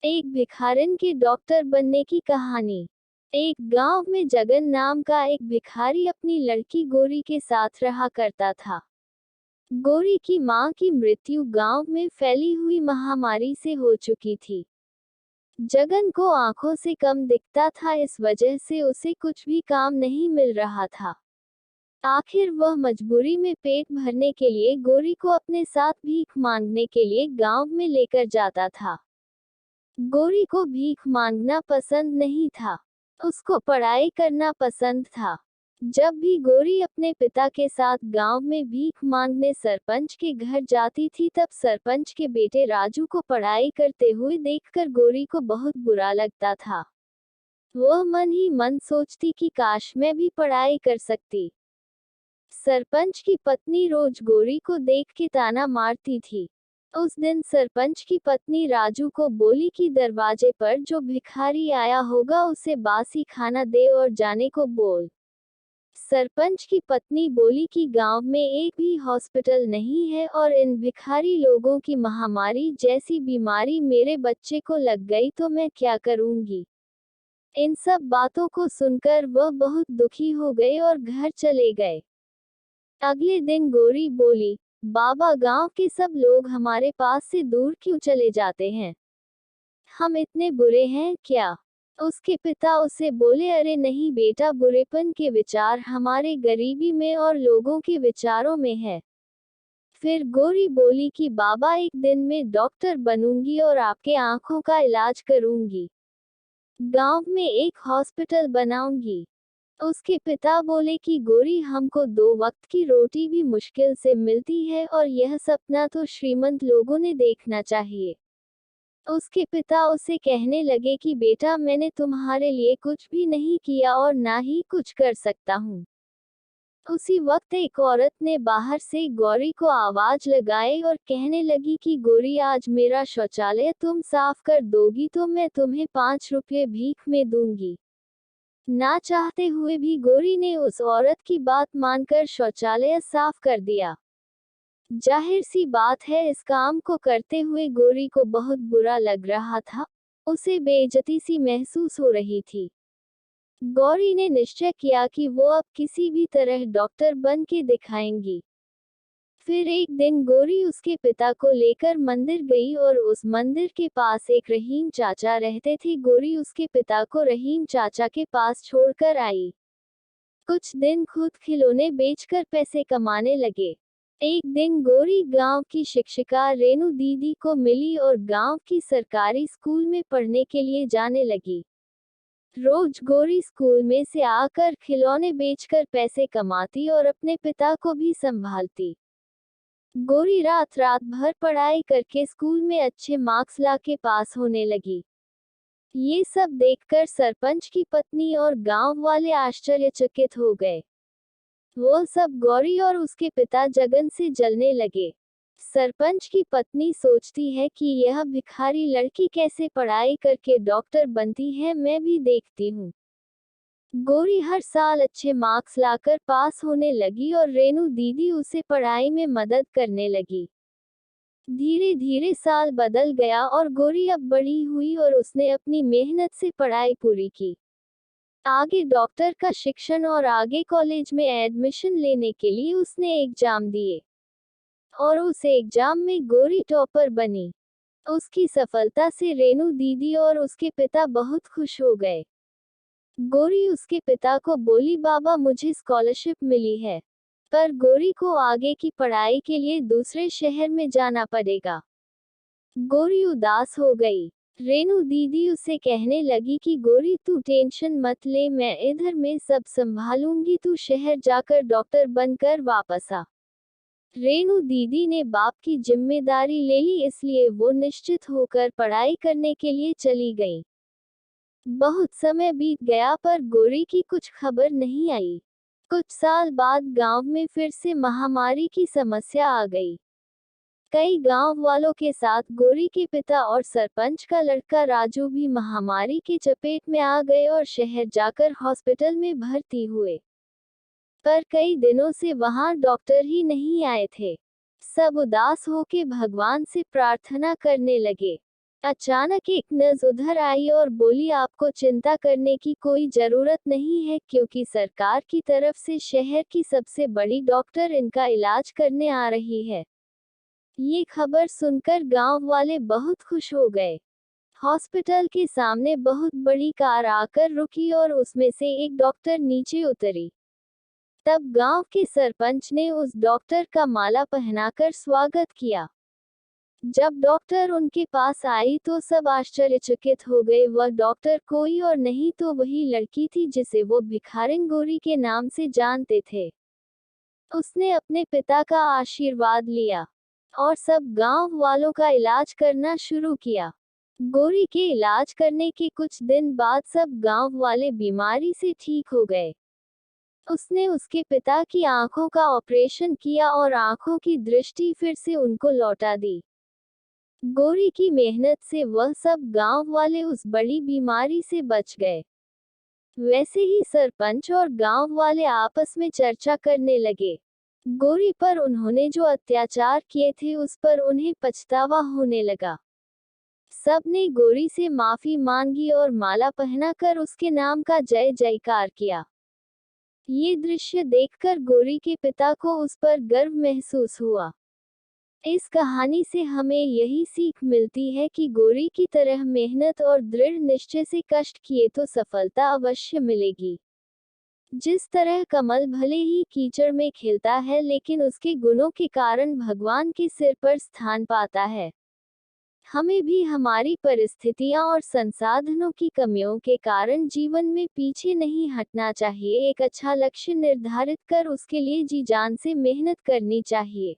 एक भिखारिन के डॉक्टर बनने की कहानी। एक गांव में जगन नाम का एक भिखारी अपनी लड़की गोरी के साथ रहा करता था। गोरी की मां की मृत्यु गांव में फैली हुई महामारी से हो चुकी थी। जगन को आंखों से कम दिखता था, इस वजह से उसे कुछ भी काम नहीं मिल रहा था। आखिर वह मजबूरी में पेट भरने के लिए गोरी को अपने साथ भीख मांगने के लिए गांव में लेकर जाता था। गोरी को भीख मांगना पसंद नहीं था, उसको पढ़ाई करना पसंद था। जब भी गोरी अपने पिता के साथ गांव में भीख मांगने सरपंच के घर जाती थी, तब सरपंच के बेटे राजू को पढ़ाई करते हुए देखकर गोरी को बहुत बुरा लगता था। वह मन ही मन सोचती कि काश मैं भी पढ़ाई कर सकती। सरपंच की पत्नी रोज गोरी को देख के ताना मारती थी। उस दिन सरपंच की पत्नी राजू को बोली कि दरवाजे पर जो भिखारी आया होगा उसे बासी खाना दे और जाने को बोल। सरपंच की पत्नी बोली कि गांव में एक भी हॉस्पिटल नहीं है और इन भिखारी लोगों की महामारी जैसी बीमारी मेरे बच्चे को लग गई तो मैं क्या करूंगी। इन सब बातों को सुनकर वह बहुत दुखी हो गए और घर चले गए। अगले दिन गोरी बोली, बाबा, गांव के सब लोग हमारे पास से दूर क्यों चले जाते हैं? हम इतने बुरे हैं क्या? उसके पिता उसे बोले, अरे नहीं बेटा, बुरेपन के विचार हमारे गरीबी में और लोगों के विचारों में है। फिर गोरी बोली कि बाबा, एक दिन में डॉक्टर बनूंगी और आपके आंखों का इलाज करूंगी। गांव में एक हॉस्पिटल बनाऊंगी। उसके पिता बोले कि गोरी, हमको 2 वक्त की रोटी भी मुश्किल से मिलती है और यह सपना तो श्रीमंत लोगों ने देखना चाहिए। उसके पिता उसे कहने लगे कि बेटा, मैंने तुम्हारे लिए कुछ भी नहीं किया और ना ही कुछ कर सकता हूँ। उसी वक्त एक औरत ने बाहर से गौरी को आवाज लगाई और कहने लगी कि गोरी, आज मेरा शौचालय तुम साफ कर दोगी तो मैं तुम्हें 5 रुपये भीख में दूंगी। ना चाहते हुए भी गोरी ने उस औरत की बात मानकर शौचालय साफ कर दिया। जाहिर सी बात है, इस काम को करते हुए गोरी को बहुत बुरा लग रहा था। उसे बेइज्जती सी महसूस हो रही थी। गौरी ने निश्चय किया कि वो अब किसी भी तरह डॉक्टर बन के दिखाएंगी। फिर एक दिन गोरी उसके पिता को लेकर मंदिर गई और उस मंदिर के पास एक रहीम चाचा रहते थे। गोरी उसके पिता को रहीम चाचा के पास छोड़कर आई। कुछ दिन खुद खिलौने बेचकर पैसे कमाने लगे। एक दिन गोरी गांव की शिक्षिका रेनू दीदी को मिली और गांव की सरकारी स्कूल में पढ़ने के लिए जाने लगी। रोज गोरी स्कूल में से आकर खिलौने बेचकर पैसे कमाती और अपने पिता को भी संभालती। गोरी रात रात भर पढ़ाई करके स्कूल में अच्छे मार्क्स लाके पास होने लगी। ये सब देखकर सरपंच की पत्नी और गांव वाले आश्चर्यचकित हो गए। वो सब गौरी और उसके पिता जगन से जलने लगे। सरपंच की पत्नी सोचती है कि यह भिखारी लड़की कैसे पढ़ाई करके डॉक्टर बनती है, मैं भी देखती हूँ। गोरी हर साल अच्छे मार्क्स लाकर पास होने लगी और रेनू दीदी उसे पढ़ाई में मदद करने लगी। धीरे धीरे साल बदल गया और गोरी अब बड़ी हुई और उसने अपनी मेहनत से पढ़ाई पूरी की। आगे डॉक्टर का शिक्षण और आगे कॉलेज में एडमिशन लेने के लिए उसने एग्जाम दिए और उस एग्जाम में गोरी टॉपर बनी। उसकी सफलता से रेनू दीदी और उसके पिता बहुत खुश हो गए। गोरी उसके पिता को बोली, बाबा, मुझे स्कॉलरशिप मिली है, पर गोरी को आगे की पढ़ाई के लिए दूसरे शहर में जाना पड़ेगा। गोरी उदास हो गई। रेनू दीदी उसे कहने लगी कि गोरी, तू टेंशन मत ले, मैं इधर में सब संभालूंगी, तू शहर जाकर डॉक्टर बनकर वापस आ। रेनू दीदी ने बाप की जिम्मेदारी ले ली, इसलिए वो निश्चित होकर पढ़ाई करने के लिए चली गई। बहुत समय बीत गया पर गोरी की कुछ खबर नहीं आई। कुछ साल बाद गांव में फिर से महामारी की समस्या आ गई। कई गांव वालों के साथ गोरी के पिता और सरपंच का लड़का राजू भी महामारी के चपेट में आ गए और शहर जाकर हॉस्पिटल में भर्ती हुए। पर कई दिनों से वहां डॉक्टर ही नहीं आए थे। सब उदास होकर भगवान से प्रार्थना करने लगे। अचानक एक नर्स उधर आई और बोली, आपको चिंता करने की कोई जरूरत नहीं है, क्योंकि सरकार की तरफ से शहर की सबसे बड़ी डॉक्टर इनका इलाज करने आ रही है। ये खबर सुनकर गांव वाले बहुत खुश हो गए। हॉस्पिटल के सामने बहुत बड़ी कार आकर रुकी और उसमें से एक डॉक्टर नीचे उतरी। तब गांव के सरपंच ने उस डॉक्टर का माला पहनाकर स्वागत किया। जब डॉक्टर उनके पास आई तो सब आश्चर्यचकित हो गए। वह डॉक्टर कोई और नहीं तो वही लड़की थी जिसे वो भिखारिन गोरी के नाम से जानते थे। उसने अपने पिता का आशीर्वाद लिया और सब गांव वालों का इलाज करना शुरू किया। गोरी के इलाज करने के कुछ दिन बाद सब गांव वाले बीमारी से ठीक हो गए। उसने उसके पिता की आंखों का ऑपरेशन किया और आंखों की दृष्टि फिर से उनको लौटा दी। गोरी की मेहनत से वह सब गांव वाले उस बड़ी बीमारी से बच गए। वैसे ही सरपंच और गांव वाले आपस में चर्चा करने लगे। गोरी पर उन्होंने जो अत्याचार किए थे उस पर उन्हें पछतावा होने लगा। सब ने गोरी से माफी मांगी और माला पहनाकर उसके नाम का जय जयकार किया। ये दृश्य देखकर गोरी के पिता को उस पर गर्व महसूस हुआ। इस कहानी से हमें यही सीख मिलती है कि गोरी की तरह मेहनत और दृढ़ निश्चय से कष्ट किए तो सफलता अवश्य मिलेगी। जिस तरह कमल भले ही कीचड़ में खिलता है लेकिन उसके गुणों के कारण भगवान के सिर पर स्थान पाता है, हमें भी हमारी परिस्थितियां और संसाधनों की कमियों के कारण जीवन में पीछे नहीं हटना चाहिए। एक अच्छा लक्ष्य निर्धारित कर उसके लिए जी जान से मेहनत करनी चाहिए।